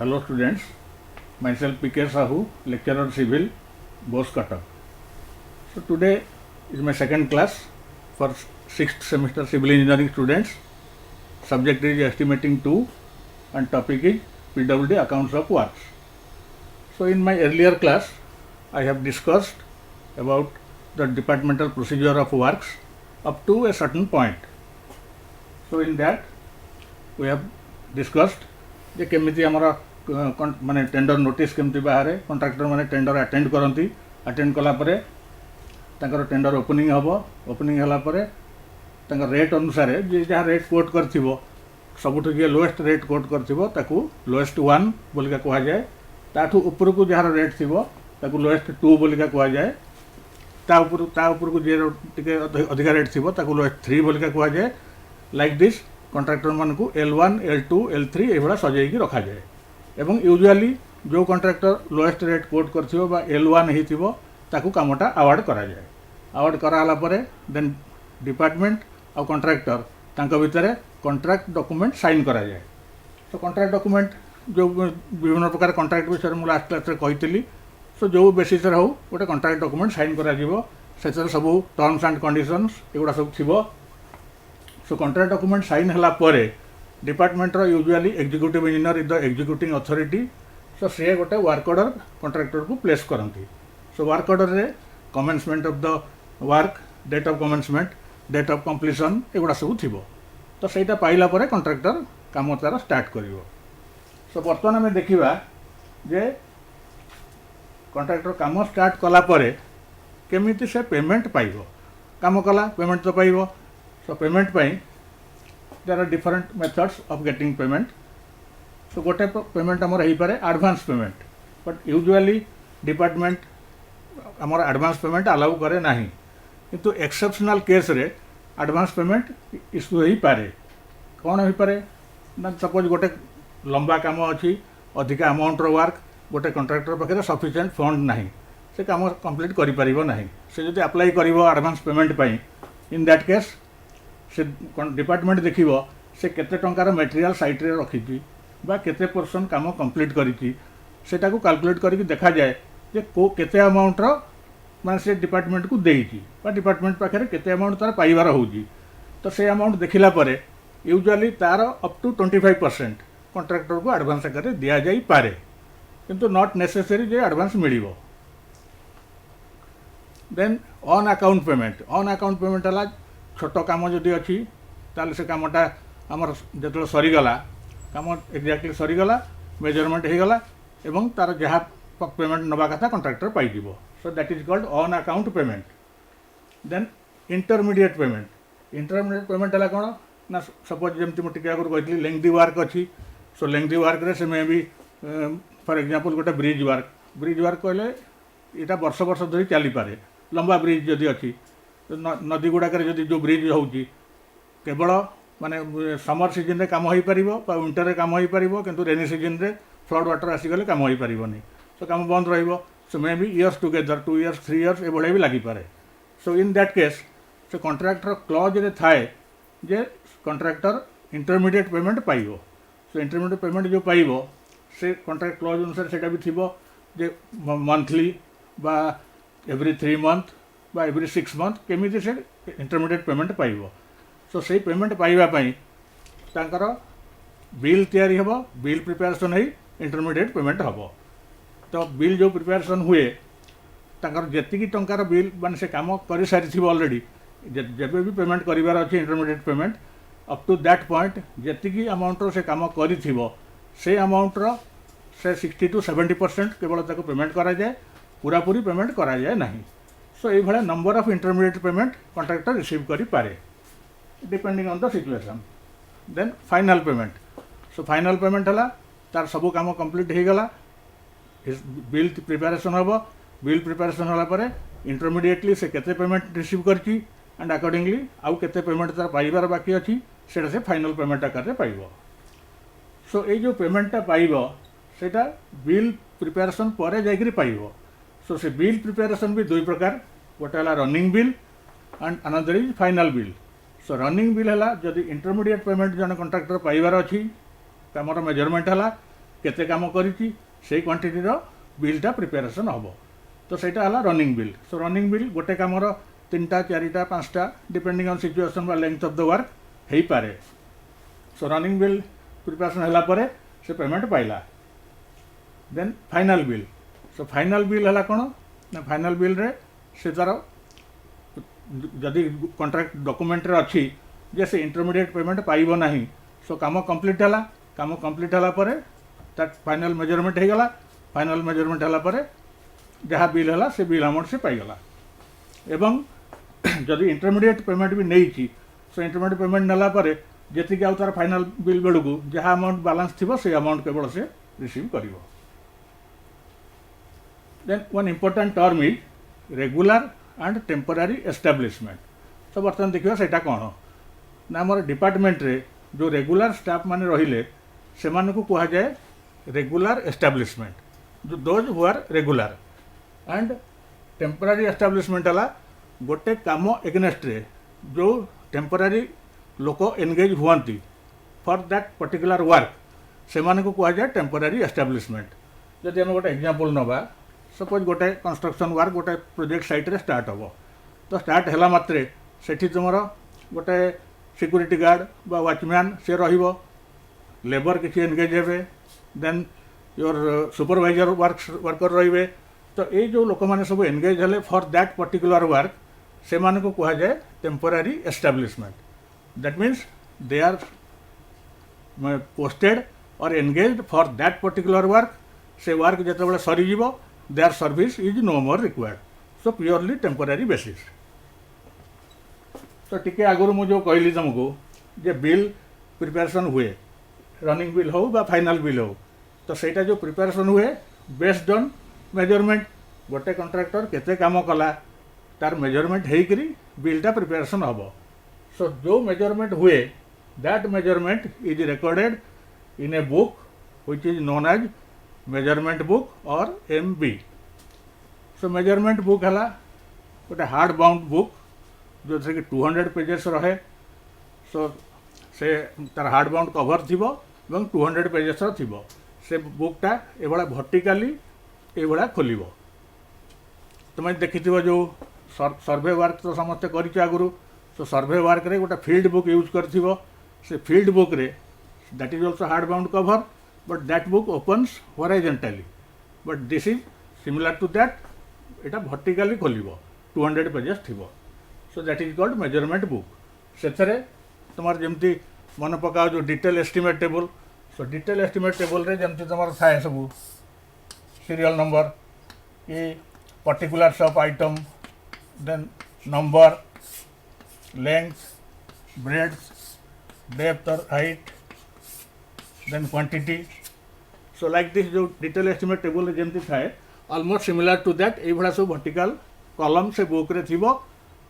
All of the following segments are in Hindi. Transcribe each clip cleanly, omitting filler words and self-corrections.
Hello students, myself PK Sahu, lecturer civil, Bose Cutter. So today is my second class for 6th semester civil engineering students. Subject is estimating 2 and topic is PWD accounts of works. So in my earlier class I have discussed about the departmental procedure of works up to a certain point. So in that we have discussed जे केमिति आमर माने टेंडर नोटिस केमती बाहर कॉन्ट्रैक्टर माने टेंडर अटेंड करती अटेंड कला परे तांकर टेंडर ओपनिंग हबो ओपनिंग हला परे तांकर रेट अनुसार जे जहाँ रेट कोट करथिबो सबुठु जे लोएस्ट रेट कोट करथिबो ताकू लोएस्ट 1 बोलिका कहा जाए ताठू ऊपर को जहाँ रेट थिबो ताकू लोएस्ट 2 बोलिका कहा जाए ता ऊपर को जे टिके अधिक रेट थिबो ताकू लोएस्ट 3 बोलिका कहा जाए लाइक दिस कॉन्ट्रैक्टर मान को L1 L2 L3 ये सजाई रखा जाए एवं यूजुअली जो कॉन्ट्रैक्टर लोएस्ट रेट कोट करथिबो बा L1 ही थिबो ताकू कामटा अवार्ड करा जाए अवार्ड कराला परे देन डिपार्टमेंट और कॉन्ट्रैक्टर तांको भितरे कॉन्ट्रैक्ट डॉक्यूमेंट साइन करा जाए तो कॉन्ट्रैक्ट डॉक्यूमेंट जो विभिन्न प्रकार कॉन्ट्रैक्ट विषय में लास्ट क्लास कही सो जो बेसिस हो गोटे कॉन्ट्रैक्ट डॉक्यूमेंट साइन करा जिवो सेतर सब टर्म्स एंड कंडीशंस एगुड़ा सब थिबो सो कॉन्ट्रैक्ट डॉक्यूमेंट साइन हला परे डिपार्टमेंट रो usually executive engineer is the executing authority so से गोटे वर्क ऑर्डर कॉन्ट्रैक्टर को प्लेस करती सो वर्क ऑर्डर रे commencement of the work date of commencement date of completion एगुड़ा सब थिबो तो सेटा पाइला परे कॉन्ट्रैक्टर काम तार स्टार्ट करिवो सो बर्तमान आम देखा जे कॉन्ट्रैक्टर काम स्टार्ट कला परे केमिति से पेमेंट पाइबो काम कला पेमेंट तो पाइबो सो पेमेंट पाई there are different methods of getting payment so गोटे पेमेंट आमर हो पारे advance payment but usually department आमर एडवांस पेमेंट अलाउ करे नाही किंतु एक्सेप्शनल केस रे एडवांस पेमेंट इश्यू हो पारे कौन हो पारे ना सपोज गोटे लंबा काम अच्छी अधिक अमाउंट रो वर्क गोटे कॉन्ट्रैक्टर पाखे सफिशिएंट फंड नाही से काम कंप्लीट करि परिबो नाही से जदि अप्लाई करिवो एडवांस पेमेंट पाई इन दैट केस से डिपार्टमेंट देखिबो से केते टंकार मटेरियल साइट रे रखिछि बा केते परसेंट काम कंप्लीट करिछि सेटा को कैलकुलेट करके देखा जाए जे को केते अमाउंट रो माने से डिपार्टमेंट को देइछि बा डिपार्टमेंट पाखे केते अमाउंट तार पाइबार होउछि तो से अमाउंट देखिला परे यूजुअली तार अप टू 25% कॉन्ट्रैक्टर को एडवांस आकार दिया जाई पारे किंतु नॉट नेसेसरी जे एडवांस मिलिबो देन ऑन अकाउंट पेमेंट हला छोट काम जदि अच्छी ताले से कामटा आमर जो सरीगला काम एक्जाक्टली सरीगला मेजरमेंट हो गला एवं तार जहाँ पेमेंट नवा कथा कॉन्ट्रैक्टर पाइब सो that is called on account payment then intermediate payment है कौन ना सपोज जमी मुझे आगुरी कही लेंथी वर्क अच्छी सो लेंथी वर्क रे से मे भी फॉर एग्जांपल गोटे ब्रिज वर्क कहले यहाँ वर्ष वर्ष धरी चली पारे लंबा ब्रिज जदि अच्छी नदी गुड़ाक जदि जो ब्रिज होची केवल माने समर सीजन रे काम हो पारिबो बा विंटर रे काम हो पारिबो किंतु रेनी सीजन रे फ्लड वाटर आसीगले काम हो पारिबोनी सो काम बंद रहिबो so may be years together 2 years 3 years ए भले भी लागि पारे सो इन दैट केस से कॉन्ट्रैक्टर क्लॉज रे थाए जे कॉन्ट्रैक्टर इंटरमीडिएट पेमेंट पाइबो सो इंटरमीडिएट पेमेंट जो पाइबो से कॉन्ट्रैक्ट क्लॉज अनुसार सेटा भी थिबो जे मंथली बा एवरी 3 मंथ बा एवरी 6 मंथ केमिति से इंटरमीडिएट पेमेंट पाइबो सो से पेमेंट पाइबा पई तांकर बिल तैयारी हबो बिल प्रिपरेशन है इंटरमीडिएट पेमेंट हबो तो बिल जो प्रिपरेशन हुए तांकर जेतिकी टंकार बिल माने से काम करि सारी थिबो ऑलरेडी जेबे भी पेमेंट करिवार अछि intermediate payment up to that point जेतिकी अमाउंट रो से काम करि थिबो से अमाउंट रो से 60 to 70% केवल ताको पेमेंट करा जाए पूरा पूरी पेमेंट करा जाए नहीं सो ये भाया number of intermediate payment contractor receive करि पारे depending on the situation then final payment so final payment हला तार सब काम कंप्लीट हो गला bill preparation um bill preparation होला परे इंटरमीडिएटली से केते पेमेंट रिसीव करची एंड अकॉर्डिंगली आउ केते पेमेंट तार पाइबार बाकी अच्छी सेटा से फाइनल पेमेंट आकार रे पाइबो सो ये जो पेमेंटा पाइबो सेटा बिल प्रिपरेशन परे जाइकरी पाइबो सो से बिल प्रिपरेशन भी दुई प्रकार गोटे है running bill and another is final bill so running bill है जदि इंटरमीडिएट पेमेंट जन कॉन्ट्रैक्टर पाइबार अच्छी कमर मेजरमेंट है केते काम करिछि सेई क्वांटिटी रो बिलटा प्रिपेरेसन हबो। तो सेटा हला running bill. So running bill गोटे कामर 3टा 4टा 5टा डिपेंडिंग ऑन सिचुएशन बा लेंथ ऑफ द वर्क हेई पारे। सो रनिंग बिल प्रिपेरेसन हला परे से पेमेंट पाइला। Then final bill. So final bill हला कोन ना फाइनल बिल रे से तार जदि कॉन्ट्रैक्ट डॉक्यूमेंट रे अछि जे से इंटरमीडिएट पेमेंट पाइबो नाही। सो काम कंप्लीट हला। काम कंप्लीट हला परे दैट फाइनल मेजरमेंट हे गला। फाइनल मेजरमेंट हला परे जहाँ बिल हला से बिल अमाउंट से पाइगला। एवं जदि इंटरमीडिएट पेमेंट भी नहीं सो इंटरमीडिएट पेमेंट नेला परे जेतिक आउ तार फाइनल बिल बेलू जहाँ अमाउंट बालांस थिबो से अमाउंट केवल से रिसीव करिवो। Then one important term is regular and temporary establishment. तो बर्तमान देखिए सेटा कौन ना आम डिपार्टमेंट रे जो रेगुलर स्टाफ माने रहिले से को कहा जाए रेगुलर एस्टाब्लिशमेंट, जो those who are regular. And temporary establishment हला गोटे काम एगेनेस्ट रे जो टेम्पररी लोक एनगेज हुआंती फॉर दैट पर्टिकुलर वर्क से को कहा जाए टेम्पररी एस्टाब्लिशमेंट। जदि आम गोटे एग्जांपल नवा सपोज गोटे कंस्ट्रक्शन वर्क गोटे प्रोजेक्ट साइट रे स्टार्ट हम तो स्टार्ट है मात्रे सेठी तुमर गोटे सिक्यूरीटी गार्ड बा वॉचमैन से रहिबो, लेबर किसी एनगेज हेबे, देन योर सुपरवाइजर वर्कर रहिबे। तो ये जो लोक मैंने सब एनगेज हेले फॉर दैट पर्टिकुलर वर्क से को कहा जाए temporary establishment. That means they are posted or engage for that particular work. से वर्क जिते सरीज their service is no more required. So purely temporary basis. तो टिके आगुरी मुझे कहली तुमको जे बिल प्रिपेरेसन हुए रनिंग बिल हो बा फाइनल बिल हो तो सेटा जो प्रिपेरेसन हुए बेस्ड ऑन मेजरमेंट। गोटे कॉन्ट्रैक्टर केते काम कला तार मेजरमेंट हेकरी बिलटा प्रिपेरेसन हम। सो जो मेजरमेंट हुए that measurement is recorded in a book which is known as measurement book और MB। सो मेजरमेंट बुक है गोटे हार्ड बाउंड बुक जो थे कि 200 पेजेस रहे। सो से तार हार्ड बाउंड कवर थी 200 पेजेस थी। से बुकटा ये भर्टिकाली ये खोल तुम देखि जो सर्वे वर्क तो समस्ते कर आगुरी। सो सर्वे वर्क रे गोटे फील्ड बुक यूज कर से फील्ड बुक रे that is also hard bound cover but that book opens horizontally but this is similar to that एटा भर्टिकाली खोल 200 पेजेस थी। So that is called measurement book. से तुम जमती मन पकाओ जो detail estimate table. So detail estimate table रे जमती तुम थाए सब सीरियल नंबर कि particulars of item then number length breadth depth और height then quantity. So like this जो डिटेल एस्टिमेट टेबल जमती थाए ऑलमोस्ट सिमिलर टू दैट ये सब वर्टिकल कॉलम से बुक रे थिबो।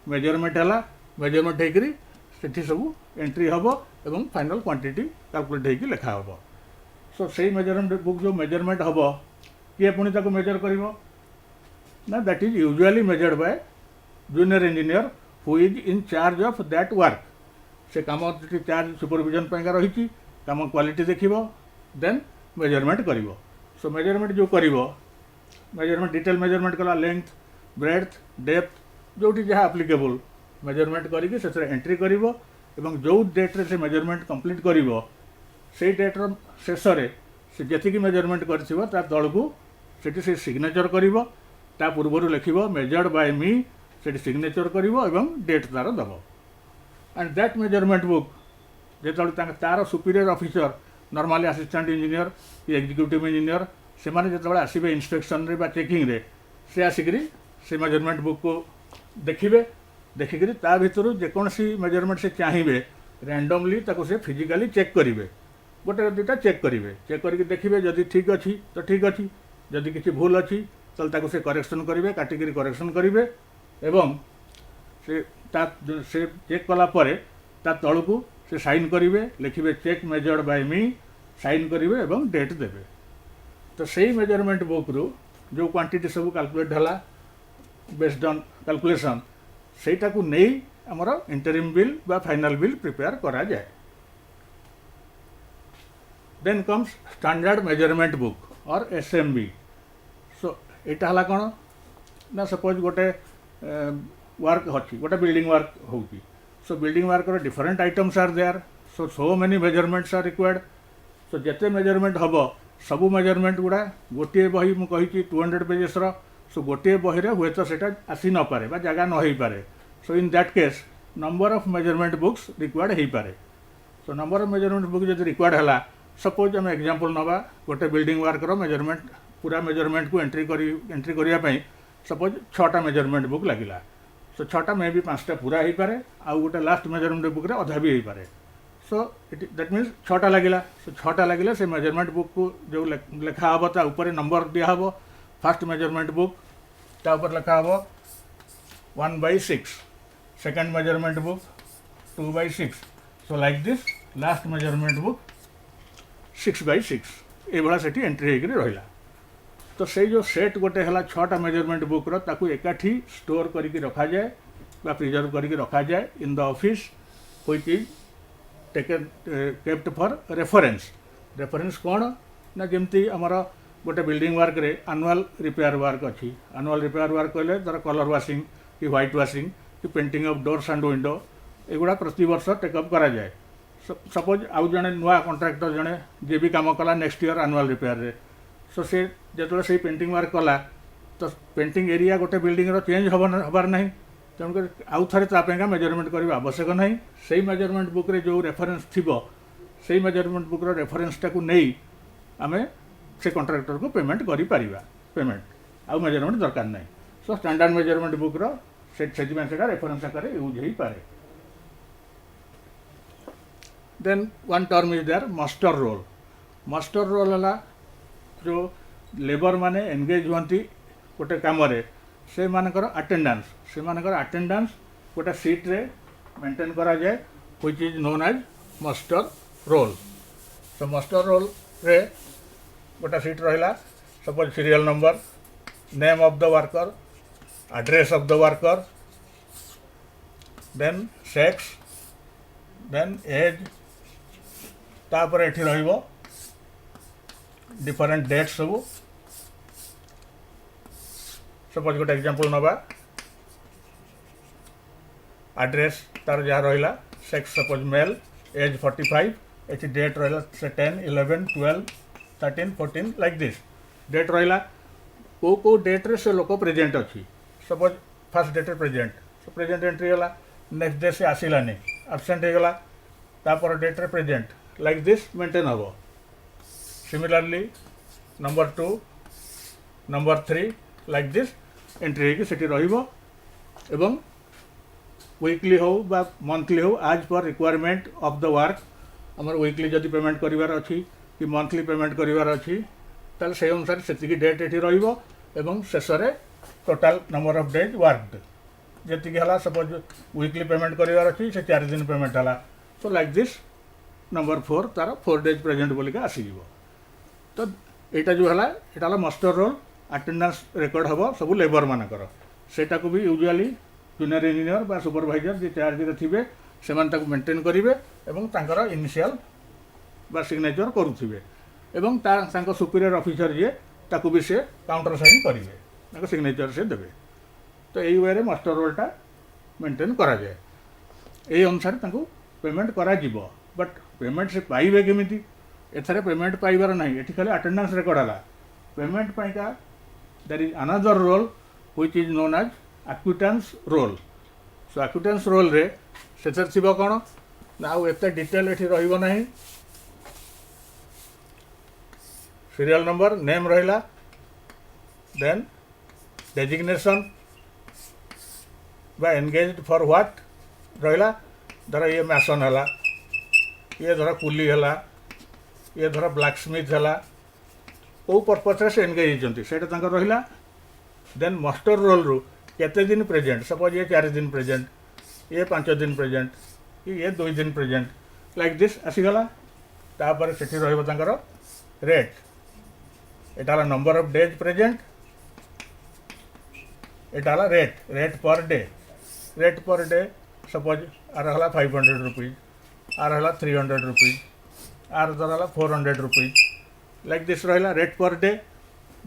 मेजरमेंट है मेजरमेंट होकरी से सब एंट्री हम और फाइनल क्वांटिटी कैलकुलेट हो लिखा हम। सो से मेजरमेंट बुक जो मेजरमेंट हम किए पुणी ताको मेजर कर ना that is usually measured by junior engineer who is in charge of that work. से काम चार्ज सुपरविजन पैका रही काम क्वालिटी देखिबो देन मेजरमेंट करिवो। सो मेजरमेंट जो करिवो मेजरमेंट डिटेल मेजरमेंट कला लेंथ ब्रेड्थ डेप्थ जो जहाँ एप्लिकेबल मेजरमेंट करके से एंट्री करिवो एवं जो डेट्रे से मेजरमेंट कंप्लीट करिवो से डेट्र शेष से जी मेजरमेंट कर तल को से सिग्नेचर करिवो ता पूर्व लिखिबो मेजर्ड बाय मी से सिग्नेचर करिवो एवं डेट तार दब। एंड दैट मेजरमेंट बुक जो तार superior officer normally assistant engineer कि एग्जीक्यूटिव इंजीनियर से माने जो आसबे इंस्पेक्शन रे बा चेकिंग रे से आसिक से मेजरमेंट बुक को देखिए देखिक ता भर जेकोसी मेजरमेंट से चाहिए रैंडमली ताको से फिजिकली चेक करेंगे गोटे दुटा चेक करेंगे चेक करके देखिए जदि ठीक अच्छी तो ठीक अच्छी जदि किसी भूल अच्छी तो से करेक्शन करेंगे काटिक करेक्शन करेंगे एवं से चेक कलापर ता तल को से साइन करेंगे लिखे check measured by me sign करेंगे एवं डेट देवे। तो सही मेजरमेंट बुक रू जो क्वांटिटी सब कैलकुलेट है बेस्ड ऑन कैलकुलेशन सेटा को नहीं आमर इंटरिम बिल बा फाइनल बिल प्रिपेयर करा जाए। Then comes standard measurement book और एसएमबी. सो एटा हला कौन ना सपोज गोटे वर्क अच्छी गोटे बिल्डिंग वर्क होगी. So building work different items are there. So many measurements are required. So जिते मेजरमेंट हम सबू मेजरमेंट गुड़ा गोटे बही मुझे 200 पेजेस. सो गोटे बही हुए तो सेटा आसी न पारे जगह न हो पारे. So in that case number of measurement books required हो पारे. So number of measurement book जब रिक्वायर्ड है सपोज आम एग्जांपल नवा गोटे बिल्डिंग वर्क मेजरमेंट पूरा मेजरमेंट को एंट्री करने सपोज 6टा मेजरमेंट बुक लगिला. सो 6टा मे भी 5टा पूरा हो पारे आउ गोटे लास्ट मेजरमेंट बुक अधा भी हो पारे. So that means 6टा लगिला. सो 6टा लगिले से मेजरमेंट बुक को जो लिखा हम ता ऊपर नंबर दिहब. फर्स्ट मेजरमेंट बुक ता ऊपर लिखा हम 1/6. Second measurement book 2/6. So like this last measurement book 6/6 ये भाया से एंट्री होकर रहा. तो से जो सेट गोटे है 6टा मेजरमेंट बुक्र ताकू एकाठी स्टोर करके रखा जाए बा प्रिजर्व करके रखा जाए in the office which is taken kept for reference. Reference कौन ना जमती आमर गोटे बिल्डिंग वर्क रे एनुअल रिपेयर वर्क अच्छी. एनुअल रिपेयर वर्क कहले तार कलर वाशिंग कि व्हाइट वाशिंग कि painting of doors and window एगुड़ा प्रति वर्ष टेकअप करा जाए. सपोज आउ जड़े नुआ कंट्राक्टर जड़े जी भी कम कला नेक्स्ट ईयर एनुअल रिपेयर रे. सो से जो से पेंटिंग वर्क कला तो पेंटिंग एरिया गोटे बिल्डिंग चेंज हबार ना तेणुक आउ थे तापेगा मेजरमेंट करने आवश्यक ना. से मेजरमेंट बुक रे जो रेफरेंस थी से मेजरमेंट बुक रेफरेंस टाक नहीं आम से कंट्राक्टर को पेमेंट करें पेमेंट आउ मेजरमेंट दरकार ना. सो स्टैंडर्ड मेजरमेंट बुक से रेफरेंस आकार यूज हो पाए. Then one term is there master roll. Master roll है जो लेबर माने एंगेज हुंती गोटे कम से मानकर अटेंडेंस गोटे सीट रे मेंटेन करा जाए which is known as master roll. So master roll रे गोटे सीट रहा suppose serial number name of the worker address of the worker then sex then age तापर एठी रहिबो डिफरेंट डेट्स सब. सपोज गोटे एग्जांपल नवा एड्रेस तार जहाँ रहा sex suppose male age 45 each date रहा से 10 11 12 13 14 लाइक दिस डेट रहा को डेट रे से लोक प्रेजेंट अच्छी. Suppose first date present so present entry है नेक्स्ट डे से आसलानी आबसेंट हो गला तापर डेट रे प्रेजेंट लाइक दिस मेंटेन हम. Similarly number 2 number 3 like this entry होगी रहिबो. एवं वीकली हो बा मंथली हो आज पर रिक्वायरमेंट ऑफ द वर्क आमर वीकली जदि पेमेंट करिवार अच्छी कि मंथली पेमेंट करिवार अच्छी ताल से अनुसार से डेट एठी रहिबो. एवं शेष रे total number of days worked जति हला सपोज वीकली पेमेंट करिवार अच्छी से 4 दिन पेमेंट हला. सो लाइक दिस नंबर 4 तार 4 डेज प्रेजेंट बोलिका आसीजिवो. तो यहाँ जो है यहाँ मास्टर रोल अटेंडेंस रेकर्ड हम सब लेबर मानकर सेटा को भी यूजुअली जूनियर इंजीनियर बा सुपरवाइजर जी चार्ज रे थिबे से मेंटेन करेंगे और इनिशियल बा सिग्नेचर करुवे एवं सुपीरियर ऑफिसर जी ताकू भी से काउंटर साइन करेंगे सिग्नेचर से देवे. तो यही वे मास्टर रोलटा मेंटेन करा जाए. यही अनुसार पेमेंट करा जीवो. बट पेमेंट से पाइबे केमिति एथरे पेमेंट पाइबार ना ये खाली अटेंडेंस रेकर्ड है. पेमेंट पाइका there is another roll which is known as acquittance roll. So acquittance roll रे से थिबो कोन ना एते डिटेल एठी रहिबो नाही. सीरियल नंबर नेम रहिला देन डेजिग्नेशन बा एंगेज्ड फॉर व्हाट रहिला धर ये मैसन है ये धर कुली है ये धर ब्लैक स्मिथ है कौ पर्पज से एंगेज होती से रहा. देन मास्टर रोल रु केते दिन प्रेजेंट सपोज ये 4 दिन प्रेजेंट ये 5 दिन प्रेजेंट कि ये 2 दिन प्रेजेंट लाइक दिस आसीगला. तापर से रहा रेट एटा नंबर ऑफ डेज प्रेजेंट एटा रेट पर डे सपोज आर है 500 रुपीज आर है 300 रुपीज आर दर है 400 रुपीज लाइक दिस रहा रेट पर डे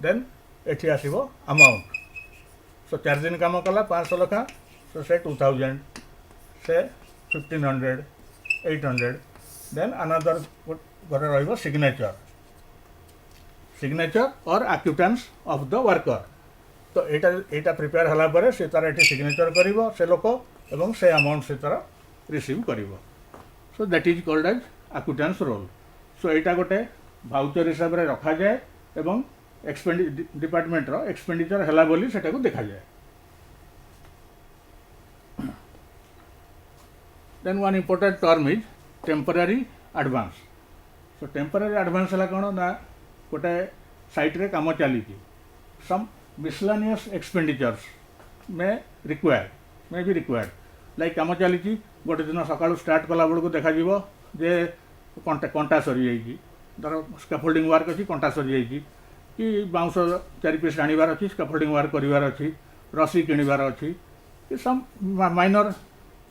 देन एठी आसीबो अमाउंट सो 4 दिन काम कला 500 लखा सो से 2000 से 1500 800 देन अनदर घरे रहिबो सिग्नेचर और आक्यूटेंस ऑफ द वर्कर तो एटा प्रिपेयर हला परे से तार एठी सिग्नेचर करिवो से लोक एवं से अमाउंट से तार रिसीव करिवो so that is called as acquittance roll so एटा गोटे भाउचर हिसाब रे रखा जाए एवं डिपार्टमेंट रो एक्सपेंडिचर हला बोली सेटा को देखा जाए then one important term is temporary advance so temporary advance है कौन ना गोटे साइट रे काम चली सम मिसलानियस एक्सपेंडिचर्स में बी रिक्वायर्ड लाइक काम चली गोटे दिन सकाळु स्टार्ट कला बेलू देखा जे कंटा सरी जाइए धर स्कैफोल्डिंग वर्क अच्छी कंटा सरी जाइए कि बाउंस 4 पीस आनिबार अच्छी स्कैफोल्डिंग वर्क करिवार अच्छी रसी किणवार अच्छी कि some minor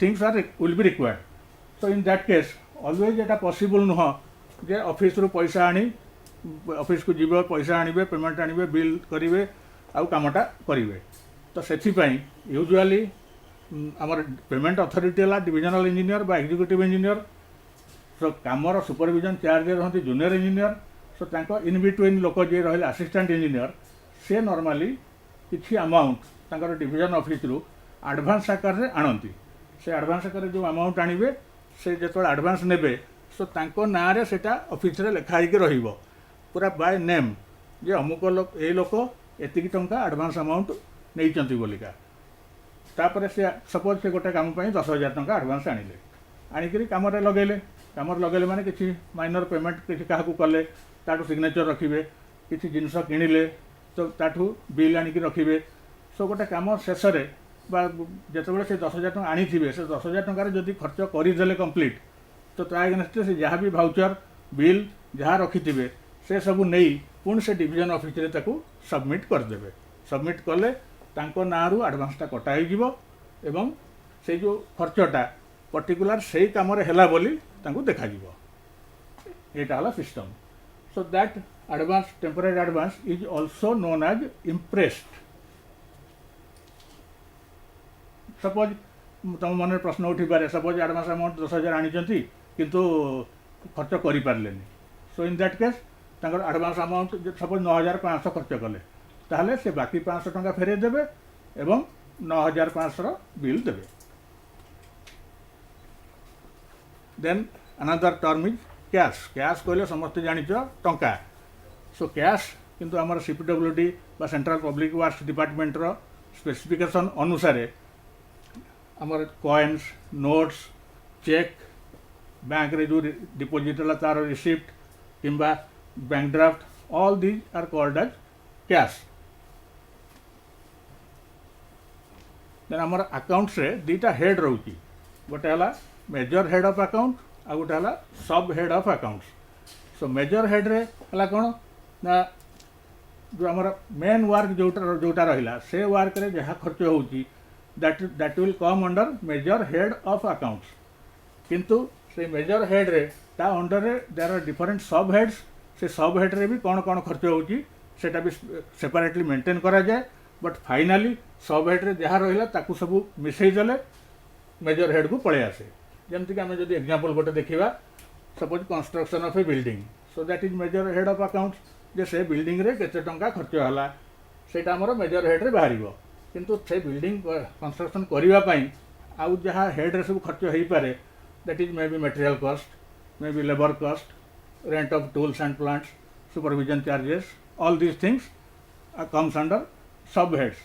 things are will be required so in that case always एटा पॉसिबल नुह जे ऑफिस रु पैसा आनी ऑफिस को जीव पैसा आनिबे पेमेंट आनिबे बिल करिवे आउ कामटा करिवे तो सेथिपई यूजुअली आमर पेमेंट अथॉरिटी है डिविजनल इंजीनियर बा एग्जीक्यूटिव इंजीनियर सो कामर सुपरविजन चार्ज रहती जूनियर इंजीनियर सो तांको इन बिटवीन लोक जे रहे असिस्टेंट इंजीनियर से नॉर्मली किछि अमाउंट तांकर डिविजन ऑफिस रु एडवांस आकार रे आनंती से एडवांस आकार जो अमाउंट आनिबे से जेतो एडवांस नेबे सो तांको ना रे सेटा ऑफिस रे लिखा हिके रहिबो पूरा बाय नेम जे अमुक लोक ए लोक एतिकी टंका एडवांस अमाउंट नेइचंती बोलिका तापर से सपोज से गोटे काम 10,000 टंका एडवांस आनिले आनिकरी काम लगेले माने किछि माइनर पेमेंट किछि काहाकू कले ताठू सिग्नेचर रखिबे किछि जिनस किणिले तो ताठू बिल आनिकी रखिबे सो गोटे काम शेष रे बा जेतेबेले से 10,000 टंका आनिथिबे से 10,000 टंका रे जदि खर्च करिदेले कंप्लीट तो ता अगेंस्ट से जहाँ भी भाउचर बिल जहाँ रखिथिबे से सबू नहीं पुणी से डिविजन ऑफिस रे ताकू सबमिट करदेबे सबमिट कले तांको नारू एडवांसटा कटा हो एवं से जो खर्चटा पर्टिकुलर से काम है बोली तांको देखा जीवो एटा हला system so that advance temporary advance is also known as imprest suppose तुम मन प्रश्न उठी पारे सपोज एडवांस अमाउंट 10,000 आनी किंतु खर्च करि पारलेनी सो इन दैट केस तांकर एडवांस अमाउंट सपोज 9,500 खर्च कले ताहले से बाकी 500 टंका फेरे देबे एवं 9,500 बिल देबे then another term is cash कहले समस्त जानिछ टंका सो कैश किंतु आमर सीपीडब्ल्यूडी बा सेंट्रल पब्लिक वर्क्स डिपार्टमेंट रो स्पेसिफिकेशन अनुसार आमर कॉइन्स नोट्स चेक बैंक रे जो डिपोजिट है तार रिसिप्ट किंबा bank draft all these are called as cash then आमर अकाउंट्स रे दीटा हेड रोची गोटे है मेजर हेड ऑफ अकाउंट आ गोटे है sub head of accounts so major head रे है कौन ना जो आमर मेन वर्क जोटा रहा से वर्क रे जहाँ खर्च होची that will come under major head of accounts किंतु से मेजर हेड रे ता अंडर रे there are different sub heads से सब हेड रे भी कौन कौन खर्च होची सेटा भी सेपरेटली मेंटेन करा जाए बट फाइनाली सब हेड रे जहाँ रहा ताकू सब मिसई देले मेजर हेड को पळे आसे जमती कि आम जब एग्जांपल गोटे देखा suppose construction of a building so that is major head of accounts जे से बिल्डिंग रे केते टंका खर्च हला सेटा हमर मेजर हेड रे बाहरिबो किंतु से बिल्डिंग कंस्ट्रक्शन करिवा पई आउ जहाँ हेड रे सब खर्च होई पारे that is may be material cost may be labour cost rent of tools and plants supervision charges all these things comes under sub heads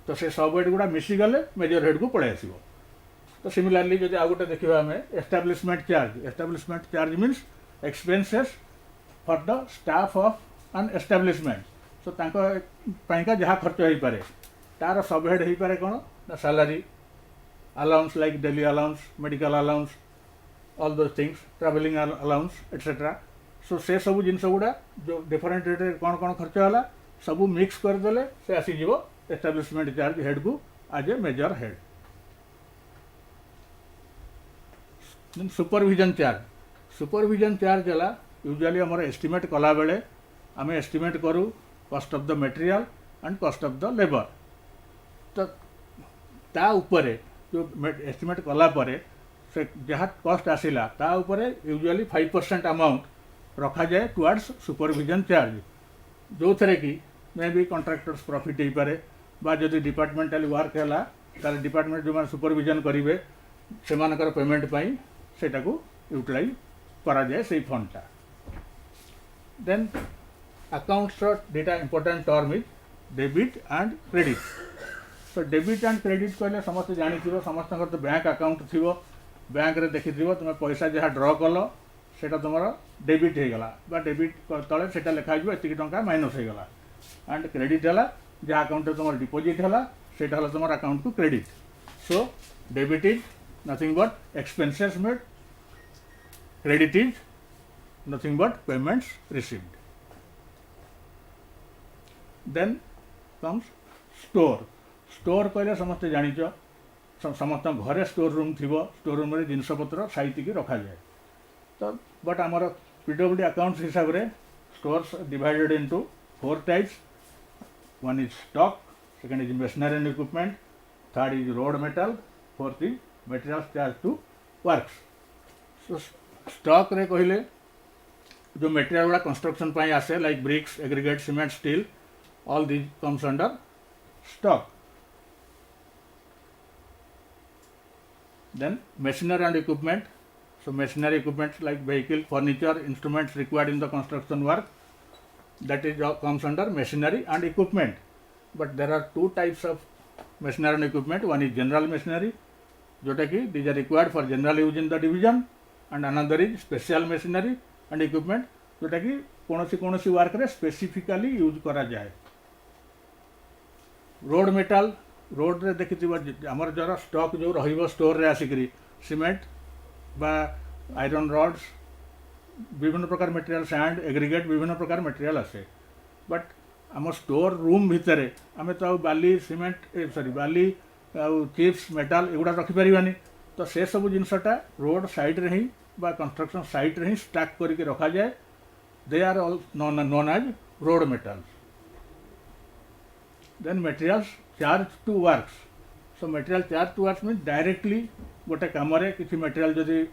तो से सब हेड गुड़ा मिसी गले मेजर हेड को पळे आसीबो तो सिमिलरली जदि आ गोटे देखिबा हमें establishment charge means expenses for the staff of an establishment so तांको पाइका जहाँ खर्च हो पारे तार सब हेड हो पारे कौन ना salary allowance like daily allowance medical allowance all those things travelling allowance etcetera so से सब जिनस गुड़ा जो डिफरेंट रेट कौन कौन खर्च है सबू मिक्स करदे से आसीज एस्टाब्लिशमेंट चार्ज हेड को as a major head supervision charge supervision charge है यूजुअली आम एस्टिमेट कला बेले आम एस्टिमेट करूँ cost of the material and cost of the labour. तो ता उपरे जो एस्टिमेट कला परे से जहाँ कॉस्ट आसिला ता उपरे यूजुअली 5% अमाउंट रखा जाए टुवर्ड्स सुपरविजन चार्ज, जो थे कि मे भी कॉन्ट्रैक्टर्स प्रॉफिट हो पारे बा जदि डिपार्टमेंटाल वर्क है तार डिपार्टमेंट जो सुपरविजन करेंगे से पेमेंट पाई सेटा को यूटिलाइज करा जाए से फंडटा। देन अकाउंट्स दुटा important term is debit and credit. तो डेबिट एंड क्रेडिट कहले समस्त जानी समस्त तो बैंक अकाउंट थी बैंक रे देखी तुम पैसा जहाँ ड्र कल सेटा तुम डेबिट हो गला बा डेबिट तले सेटा लिखा एतिक टंका माइनस हो गला एंड क्रेडिट है जहाँ अकाउंट तुम डिपोजिट है सेटा हला तुम अकाउंट को credit. So debit is nothing but expenses made, credit is nothing but payments received. Then comes store. Store कहले समस्ते जानिच समस्त घरे स्टोर रूम थी, स्टोर रूम रे जिनपतर साइतिक रखा जाए। तो बट आमर पीडब्ल्यूडी अकाउंट्स हिसाब रे stores divided into 4 types. One is stock, second is machinery and equipment, third is road metal, fourth is materials charge to works. So stock रे कहले जो मटेरियल गुड़ा कंस्ट्रक्शन पाई आसे like bricks, aggregate, cement, steel, all these comes under stock. Then machinery and equipment. So machinery equipment like vehicle, furniture, instruments required in the construction work, that is comes under machinery and equipment. But there are two types of machinery and equipment. One is general machinery, जोटा कि these are required for general use in the division, and another is special machinery and equipment जोटा कि कौन सी वर्क रे स्पेसिफिकली यूज करा जाए। रोड मेटाल, रोड रे देखी आमर जरा स्टॉक जो रहिबो स्टोर रे आसिक सीमेंट बा आयरन रॉड्स विभिन्न प्रकार मटेरियल, सैंड, एग्रीगेट विभिन्न प्रकार मटेरियल आसे। बट आम स्टोर रूम भितर आम तो बाली सीमेंट सॉरी बाली चिप्स मेटाल एगुड़ा रखिपारानी। तो से सब जिनसटा रोड साइड रे ही बा कंस्ट्रक्शन साइट रे ही स्टैक करके रखा जाए। They are all known as road metals. Then materials charge to works. So material charge to works mean directly गोटे कम किसी मटेरियल जदि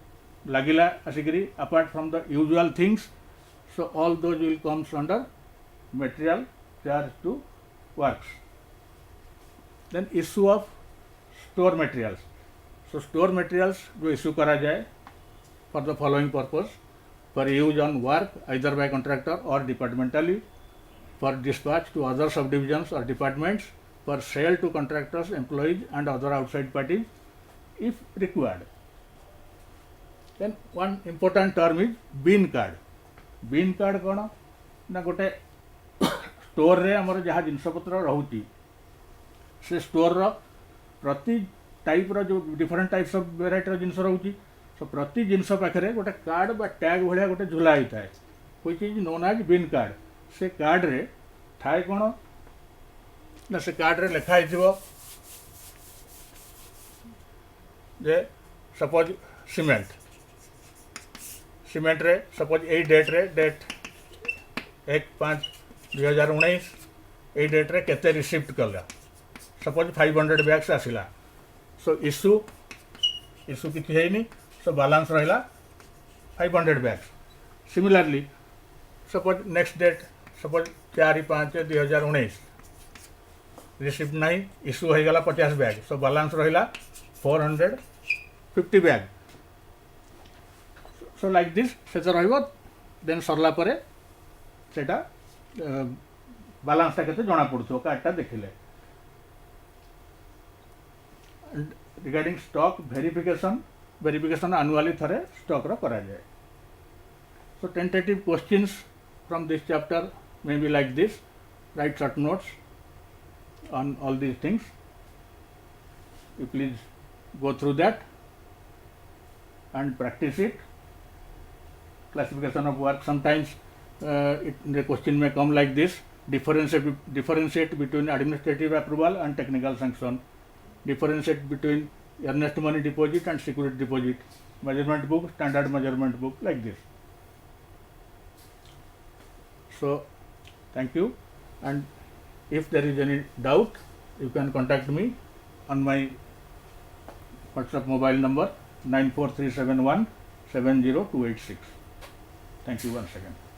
लगिला आसिकरी apart from the usual things, so all those will comes under material charge to works. Then issue of store materials. So store materials जो इश्यू करा जाए for the following purpose, for use on work either by contractor or departmentally, for dispatch to other subdivisions or departments, for sale to contractors, employees and other outside parties if required. Then one important term is bin card. bin card कौन ना गोटे स्टोर रे हमर जहाँ जिनपतर रोची से स्टोर रो प्रति टाइप रो जो डिफरेंट टाइप्स ऑफ वेराइटी जिनस रोची। तो प्रति जिनस पाखे गोटे कार्ड बा टैग भाया गोटे झुला होता है which is known as bin card. से कार्ड रे थाए कौन ना से कार्ड रे लिखाई जे सपोज सीमेंट रे सपोज यही डेट रे डेट 1/5/2019 यही डेट रे केते रिसीप्ट कला सपोज 500 बैग्स आसिला। सो इश्यू किसी है सो बैलेंस रहा 500 bags. Similarly suppose next date suppose 4/5/2019 receipt नहीं इश्यू हो गला 50 बैग, सो बैलेंस रहा 450 बैग। सो लाइक दिस से देन सरला परे सेटा बैलेंसटा केते जना पड़थो कार्डटा देखिले। रिगार्डिंग स्टॉक वेरिफिकेशन एनुअली थरे स्टॉक रो करा जाए। So tentative questions from this chapter may be like this, right short notes on all these things, you please go through that and practice it. Classification of work, sometimes the question may come like this: differentiate between administrative approval and technical sanction, differentiate between earnest money deposit and security deposit, measurement book, standard measurement book, like this. So thank you, and if there is any doubt, you can contact me on my WhatsApp mobile number 94371 70286. Thank you once again.